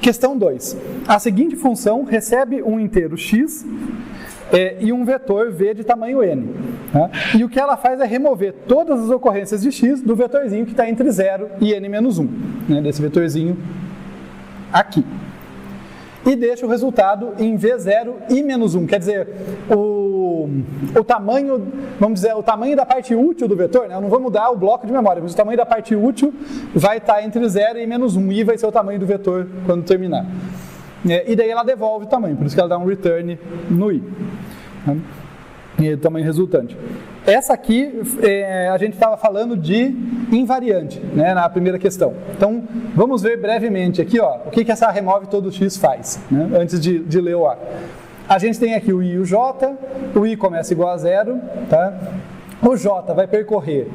Questão 2. A seguinte função recebe um inteiro x e um vetor v de tamanho n. Tá? E o que ela faz é remover todas as ocorrências de x do vetorzinho que está entre 0 e n-1, né? Desse vetorzinho aqui. E deixa o resultado em v0 e menos 1. Quer dizer, o tamanho, vamos dizer, o tamanho da parte útil do vetor, né? Eu não vou mudar o bloco de memória, mas o tamanho da parte útil vai estar entre 0 e menos 1. E vai ser o tamanho do vetor quando terminar. E daí ela devolve o tamanho, por isso que ela dá um return no i. E o tamanho resultante. Essa aqui, a gente estava falando de invariante, né, na primeira questão. Então, vamos ver brevemente aqui, ó, o que essa remove todo x faz, né, antes de ler o A. A gente tem aqui o i e o j, o i começa igual a 0, tá? O j vai percorrer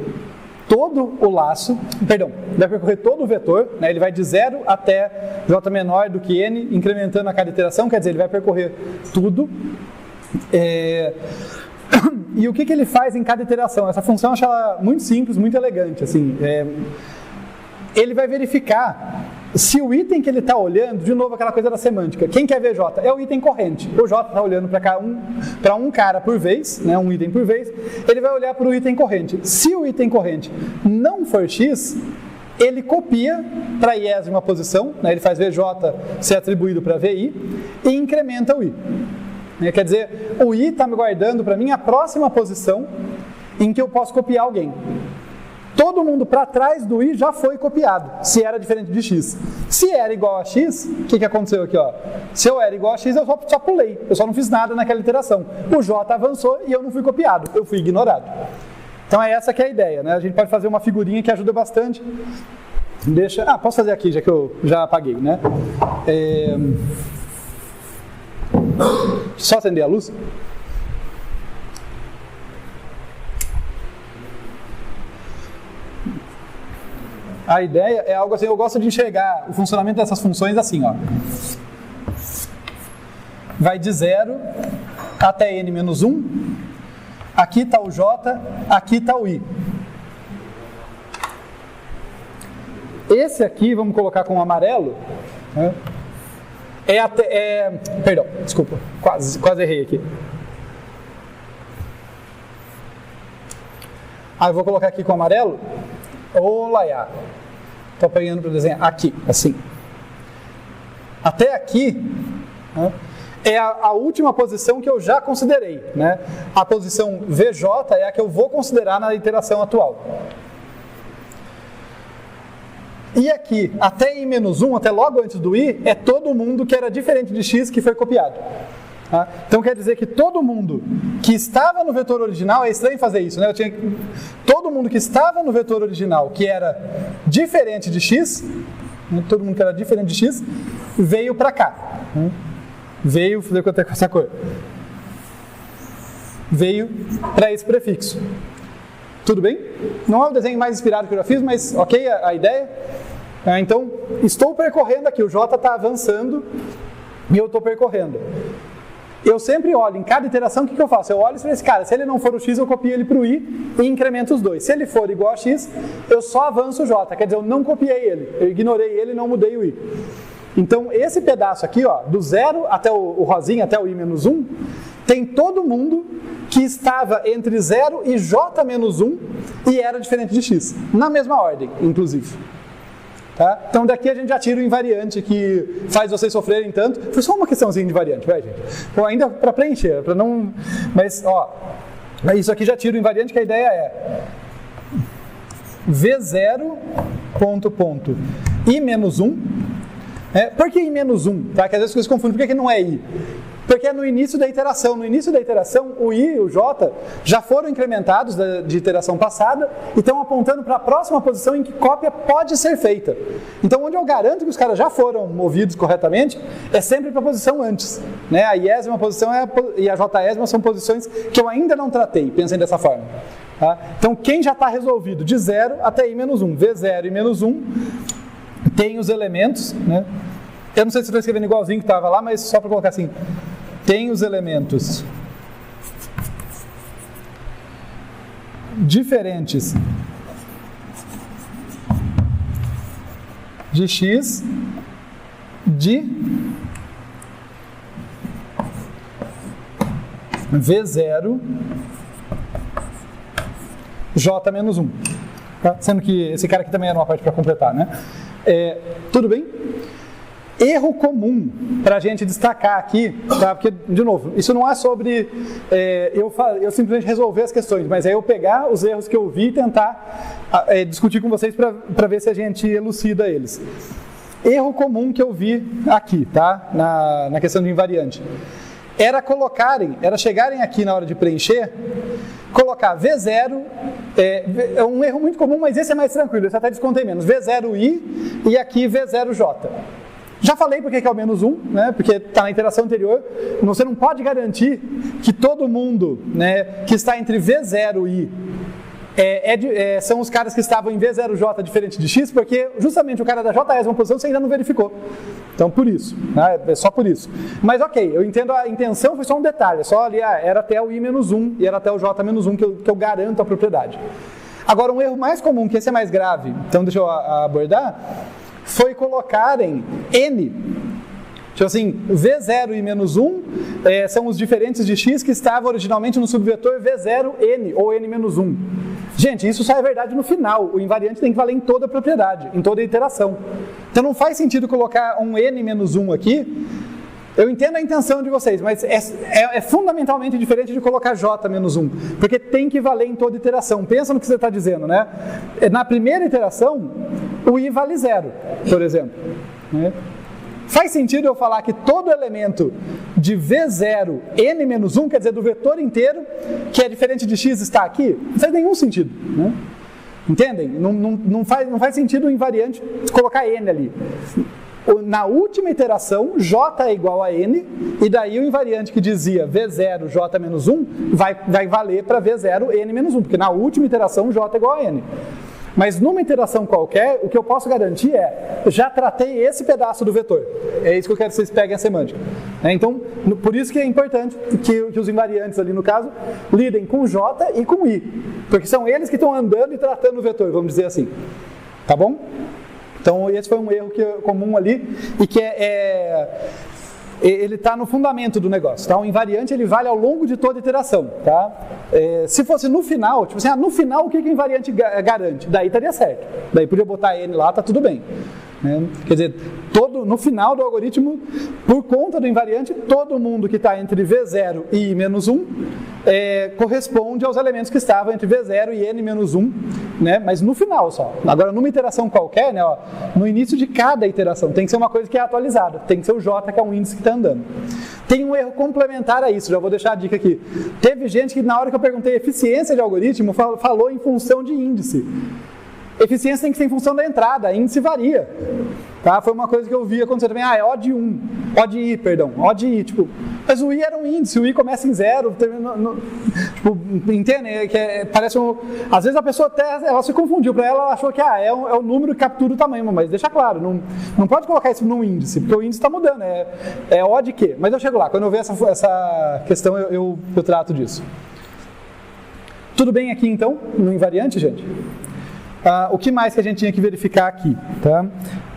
todo o laço, vai percorrer todo o vetor, né, ele vai de 0 até j menor do que n, incrementando a cada iteração, quer dizer, ele vai percorrer tudo. E o que ele faz em cada iteração? Essa função eu acho ela muito simples, muito elegante. Assim, ele vai verificar se o item que ele está olhando, de novo aquela coisa da semântica, quem quer ver J? É o item corrente. O J está olhando para um cara por vez, né, um item por vez, ele vai olhar para o item corrente. Se o item corrente não for X, ele copia para a iésima posição, né, ele faz VJ ser atribuído para VI e incrementa o I. Quer dizer, o i está me guardando para mim a próxima posição em que eu posso copiar alguém. Todo mundo para trás do i já foi copiado, se era diferente de x. Se era igual a x, o que aconteceu aqui? Ó? Se eu era igual a x, eu só pulei, eu só não fiz nada naquela iteração. O j avançou e eu não fui copiado, eu fui ignorado. Então é essa que é a ideia, né? A gente pode fazer uma figurinha que ajuda bastante. Posso fazer aqui, já que eu já apaguei, né? Só acender a luz. A ideia é algo assim, eu gosto de enxergar o funcionamento dessas funções assim, ó. Vai de 0 até n-1. Aqui está o j, aqui está o i. Esse aqui, vamos colocar com amarelo, né? Perdão, desculpa, quase errei aqui. Eu vou colocar aqui com amarelo. Olá, estou pegando para desenhar aqui, assim. Até aqui, né, é a última posição que eu já considerei, né? A posição VJ é a que eu vou considerar na iteração atual. E aqui, até i-1, até logo antes do i, é todo mundo que era diferente de x que foi copiado. Tá? Então quer dizer que todo mundo que estava no vetor original, é estranho fazer isso, né? Todo mundo que estava no vetor original, que era diferente de x, todo mundo que era diferente de x, veio para cá. Veio, vou ver quanto é com essa cor. Veio para esse prefixo. Tudo bem? Não é o desenho mais inspirado que eu já fiz, mas ok a ideia? Então, estou percorrendo aqui, o J está avançando e eu estou percorrendo. Eu sempre olho, em cada iteração, o que eu faço? Eu olho e falo, cara, se ele não for o X, eu copio ele para o I e incremento os dois. Se ele for igual a X, eu só avanço o J, quer dizer, eu não copiei ele, eu ignorei ele e não mudei o I. Então, esse pedaço aqui, ó, do 0 até o rosinha, até o I-1, tem todo mundo que estava entre 0 e J-1 e era diferente de X, na mesma ordem, inclusive. Tá? Então daqui a gente já tira o invariante que faz vocês sofrerem tanto. Foi só uma questãozinha de invariante, vai, gente? Bom, ainda para preencher, para não... Mas, ó, isso aqui já tira o invariante, que a ideia é V0, I-1. Por que I-1? Tá? Que às vezes vocês confundem, por que não é I? Porque é no início da iteração. No início da iteração, o I e o J já foram incrementados de iteração passada e estão apontando para a próxima posição em que cópia pode ser feita. Então, onde eu garanto que os caras já foram movidos corretamente, é sempre para a posição antes. Né? A iésima posição e a jésima são posições que eu ainda não tratei, pensem dessa forma. Tá? Então, quem já está resolvido de 0 até I-1, V0 e -1, tem os elementos, né? Eu não sei se estou escrevendo igualzinho que estava lá, mas só para colocar assim, tem os elementos diferentes de x de V0 J menos 1. Tá? Sendo que esse cara aqui também era uma parte para completar, né? Tudo bem? Erro comum para a gente destacar aqui, tá? Porque, de novo, isso não é sobre eu simplesmente resolver as questões, mas é eu pegar os erros que eu vi e tentar discutir com vocês para ver se a gente elucida eles. Erro comum que eu vi aqui, tá? Na questão de invariante. Era chegarem aqui na hora de preencher, colocar V0, é um erro muito comum, mas esse é mais tranquilo, esse até descontei menos, V0i e aqui V0j. Já falei porque que é o menos 1, né? Porque está na interação anterior, você não pode garantir que todo mundo, né, que está entre V0 e são os caras que estavam em V0j diferente de x, porque justamente o cara da j-ésima posição você ainda não verificou. Então, por isso, né? É só por isso. Mas ok, eu entendo a intenção, foi só um detalhe, é só ali, era até o i menos 1 e era até o j menos 1 que eu garanto a propriedade. Agora, um erro mais comum, que esse é mais grave, então deixa eu abordar, foi colocarem n. Tipo assim, V0 e menos 1 são os diferentes de x que estavam originalmente no subvetor V0n, ou n menos 1. Gente, isso só é verdade no final. O invariante tem que valer em toda a propriedade, em toda a iteração. Então não faz sentido colocar um n menos 1 aqui. Eu entendo a intenção de vocês, mas é fundamentalmente diferente de colocar j menos 1, porque tem que valer em toda iteração. Pensa no que você está dizendo, né? Na primeira iteração, o i vale 0, por exemplo, né? Faz sentido eu falar que todo elemento de V0 n menos 1, quer dizer, do vetor inteiro, que é diferente de x, está aqui? Não faz nenhum sentido, né? Entendem? Não faz sentido o invariante colocar n ali. Na última iteração, j é igual a n, e daí o invariante que dizia V0 j menos 1 vai valer para V0 n menos 1, porque na última iteração j é igual a n. Mas numa iteração qualquer, o que eu posso garantir já tratei esse pedaço do vetor. É isso que eu quero que vocês peguem a semântica. Então, por isso que é importante que os invariantes ali, no caso, lidem com J e com I. Porque são eles que estão andando e tratando o vetor, vamos dizer assim. Tá bom? Então, esse foi um erro comum ali e que ele está no fundamento do negócio, tá? O invariante ele vale ao longo de toda a iteração, tá? Se fosse no final, tipo assim, no final o que o invariante garante? Daí estaria certo. Daí podia botar n lá, tá tudo bem. Né? Quer dizer, no final do algoritmo, por conta do invariante, todo mundo que está entre V0 e I menos 1 corresponde aos elementos que estavam entre V0 e N menos 1, né? Mas no final só. Agora, numa iteração qualquer, né, no início de cada iteração, tem que ser uma coisa que é atualizada, tem que ser o J, que é um índice que está andando. Tem um erro complementar a isso, já vou deixar a dica aqui. Teve gente que, na hora que eu perguntei eficiência de algoritmo, falou em função de índice. Eficiência tem que ser em função da entrada, índice varia. Tá? Foi uma coisa que eu vi acontecer também. É O de I, tipo, mas o I era um índice, o I começa em 0, tipo, entende? Parece às vezes a pessoa até, ela se confundiu, para ela achou que é o número que captura o tamanho, mas deixa claro, não pode colocar isso num índice, porque o índice está mudando, é O de quê? Mas eu chego lá, quando eu ver essa questão eu trato disso. Tudo bem aqui então, no invariante, gente? O que mais que a gente tinha que verificar aqui? Tá?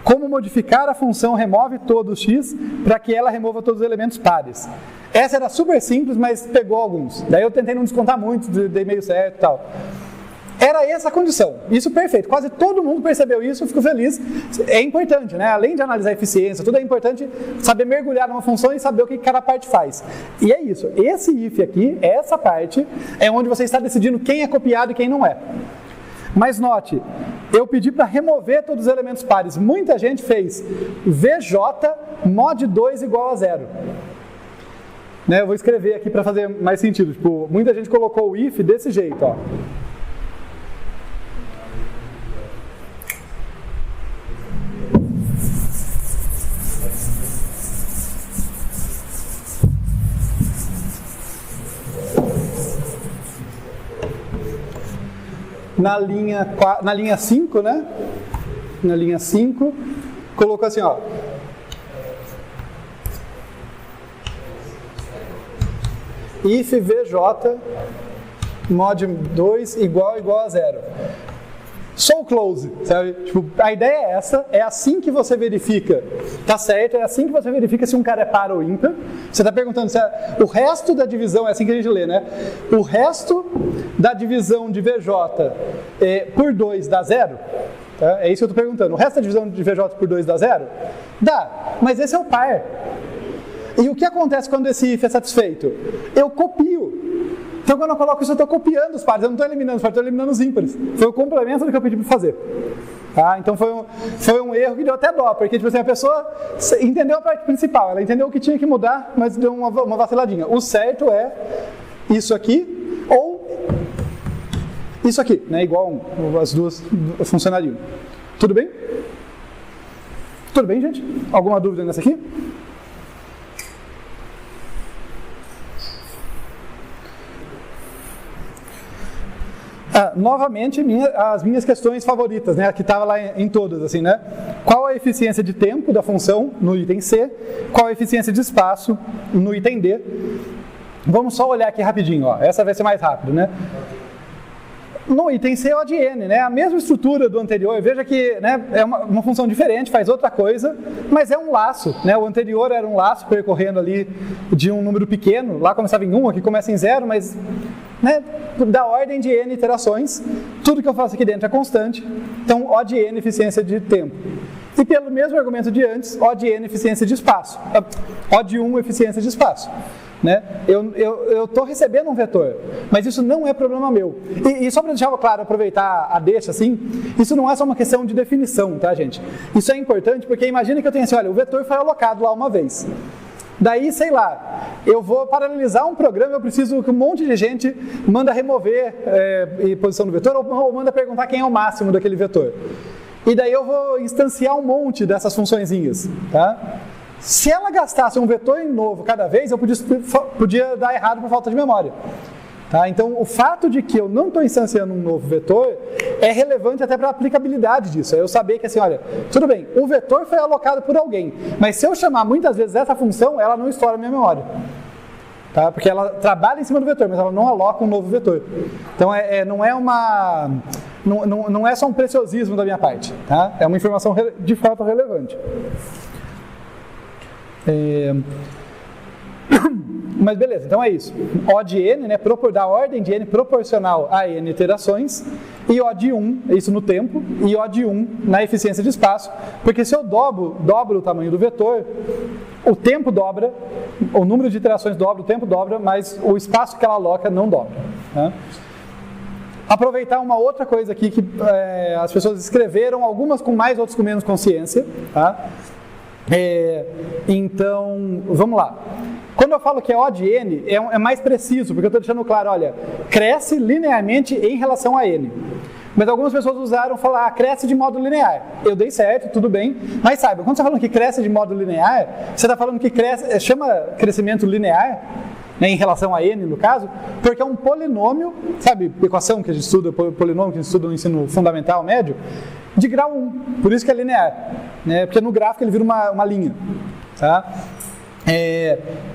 Como modificar a função remove todo x para que ela remova todos os elementos pares. Essa era super simples, mas pegou alguns. Daí eu tentei não descontar muito, dei meio certo e tal. Era essa a condição. Isso perfeito. Quase todo mundo percebeu isso, eu fico feliz. É importante, né? Além de analisar a eficiência, tudo é importante saber mergulhar numa função e saber o que cada parte faz. E é isso. Esse if aqui, essa parte, é onde você está decidindo quem é copiado e quem não é. Mas eu pedi para remover todos os elementos pares. Muita gente fez VJ mod 2 igual a 0. Né, eu vou escrever aqui para fazer mais sentido. Tipo, muita gente colocou o if desse jeito, ó. Na linha 5, né? Na linha 5, colocou assim, ó. If VJ mod 2 igual a 0. so close, sabe? Tipo, a ideia é essa, é assim que você verifica, tá certo? É assim que você verifica se um cara é par ou ímpar. Você está perguntando se o resto da divisão, é assim que a gente lê, né? O resto da divisão de VJ por 2 dá 0? Tá? É isso que eu estou perguntando. O resto da divisão de VJ por 2 dá 0? Dá, mas esse é o par. E o que acontece quando esse if é satisfeito? Eu copio. Então, quando eu coloco isso, eu estou copiando os pares. Eu não estou eliminando os pares, estou eliminando os ímpares. Foi o complemento do que eu pedi para fazer. Tá? Então, foi um erro que deu até dó, porque tipo assim, a pessoa entendeu a parte principal, ela entendeu o que tinha que mudar, mas deu uma vaciladinha. O certo é isso aqui ou isso aqui, né? Igual as duas funcionariam. Tudo bem? Tudo bem, gente? Alguma dúvida nessa aqui? Novamente, as minhas questões favoritas, né, que estava lá em todas, assim, né? Qual a eficiência de tempo da função no item C? Qual a eficiência de espaço no item D? Vamos só olhar aqui rapidinho, ó. Essa vai ser mais rápido, né? No item C é O de N, né? A mesma estrutura do anterior. Veja que, né, é uma função diferente, faz outra coisa, mas é um laço, né? O anterior era um laço percorrendo ali de um número pequeno. Lá começava em 1, aqui começa em 0, mas, né, da ordem de N iterações. Tudo que eu faço aqui dentro é constante. Então, O de N, eficiência de tempo. E pelo mesmo argumento de antes, O de N, eficiência de espaço. O de 1, eficiência de espaço. Né? Eu estou recebendo um vetor, mas isso não é problema meu. E só para deixar claro, aproveitar a deixa assim, isso não é só uma questão de definição, tá, gente? Isso é importante porque imagina que eu tenho assim, olha, o vetor foi alocado lá uma vez. Daí, sei lá, eu vou paralelizar um programa, eu preciso que um monte de gente manda remover posição do vetor ou manda perguntar quem é o máximo daquele vetor. E daí eu vou instanciar um monte dessas funçõezinhas, tá? Se ela gastasse um vetor novo cada vez, eu podia dar errado por falta de memória. Tá? Então, o fato de que eu não estou instanciando um novo vetor é relevante até para a aplicabilidade disso. É eu saber que assim, olha, tudo bem, o vetor foi alocado por alguém, mas se eu chamar muitas vezes essa função, ela não estoura a minha memória. Tá? Porque ela trabalha em cima do vetor, mas ela não aloca um novo vetor. Então, não é só um preciosismo da minha parte. Tá? É uma informação de fato relevante. Mas beleza, então é isso. O de N, né, da ordem de N proporcional a N iterações, e O de 1, isso no tempo, e O de 1 na eficiência de espaço, porque se eu dobro o tamanho do vetor, o tempo dobra, o número de iterações dobra, o tempo dobra, mas o espaço que ela aloca não dobra. Né? Aproveitar uma outra coisa aqui que as pessoas escreveram, algumas com mais, outras com menos consciência, tá? Então, vamos lá. Quando eu falo que é O de N, é mais preciso, porque eu estou deixando claro, olha, cresce linearmente em relação a N. Mas algumas pessoas usaram falar, cresce de modo linear. Eu dei certo, tudo bem, mas saiba, quando você está falando que cresce de modo linear, você está falando que cresce, chama crescimento linear, né, em relação a N, no caso, porque é um polinômio, sabe, equação que a gente estuda, polinômio que a gente estuda no ensino fundamental, médio, de grau 1, por isso que é linear, né, porque no gráfico ele vira uma linha, tá?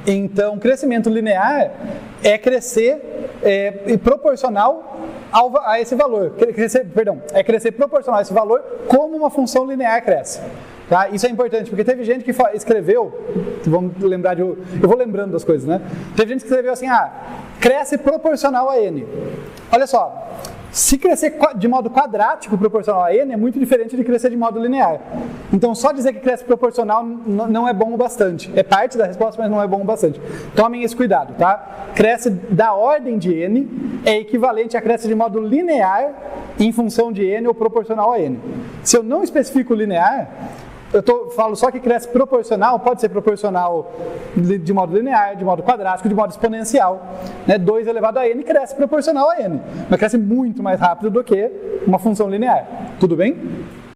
Então, crescimento linear é crescer proporcional a esse valor, é crescer proporcional a esse valor como uma função linear cresce. Tá? Isso é importante, porque teve gente que escreveu, vamos lembrar eu vou lembrando das coisas, né? Teve gente que escreveu assim, cresce proporcional a N. Olha só, se crescer de modo quadrático proporcional a N é muito diferente de crescer de modo linear. Então, só dizer que cresce proporcional não é bom o bastante. É parte da resposta, mas não é bom o bastante. Tomem esse cuidado, tá? Cresce da ordem de N é equivalente a cresce de modo linear em função de N ou proporcional a N. Se eu não especifico linear, falo só que cresce proporcional, pode ser proporcional de modo linear, de modo quadrático, de modo exponencial. Né? 2 elevado a n cresce proporcional a n, mas cresce muito mais rápido do que uma função linear. Tudo bem?